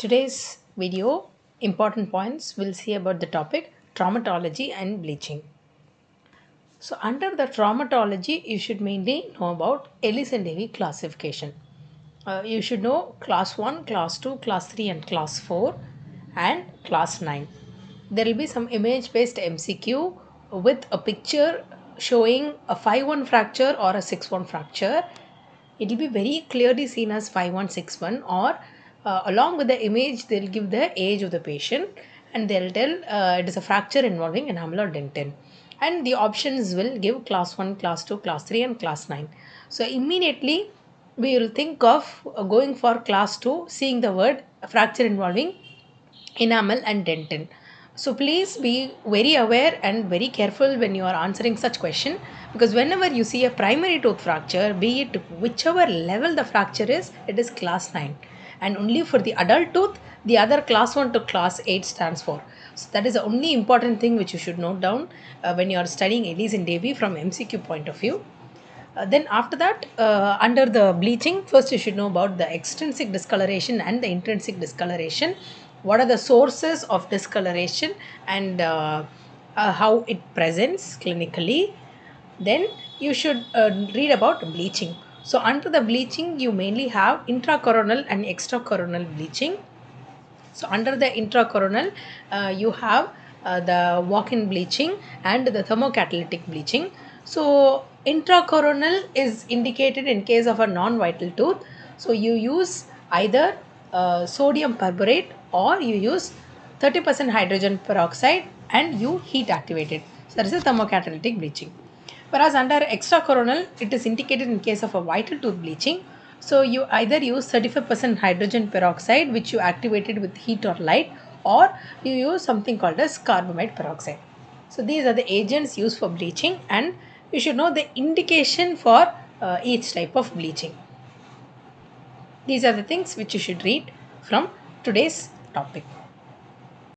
Today's video important points we'll see about the topic traumatology and bleaching. So under the traumatology you should mainly know about Ellis and Davy classification. You should know class 1, class 2, class 3 and class 4 and class 9. There will be some image based MCQ with a picture showing a 5-1 fracture or a 6-1 fracture. It will be very clearly seen as 5161, or along with the image they'll give the age of the patient and they'll tell it is a fracture involving enamel or dentin, and the options will give class 1, class 2, class 3 and class 9. So immediately we will think of going for class 2, seeing the word fracture involving enamel and dentin. So please be very aware and very careful when you are answering such question, because whenever you see a primary tooth fracture, be it whichever level the fracture is, it is class 9, and only for the adult tooth the other class 1 to class 8 stands for. So that is the only important thing which you should note down when you are studying Ellis and Davy from MCQ point of view. Then after that, under the bleaching, first you should know about the extrinsic discoloration and the intrinsic discoloration. What are the sources of discoloration and how it presents clinically. Then you should read about bleaching. So under the bleaching, you mainly have intracoronal and extracoronal bleaching. So under the intracoronal, you have the walk-in bleaching and the thermocatalytic bleaching. So intracoronal is indicated in case of a non-vital tooth. So you use either sodium perborate or you use 30% hydrogen peroxide and you heat activate it. So that is a thermocatalytic bleaching. Whereas under extracoronal, it is indicated in case of a vital tooth bleaching. So you either use 35% hydrogen peroxide, which you activated with heat or light, or you use something called as carbamide peroxide. So these are the agents used for bleaching, and you should know the indication for each type of bleaching. These are the things which you should read from today's topic.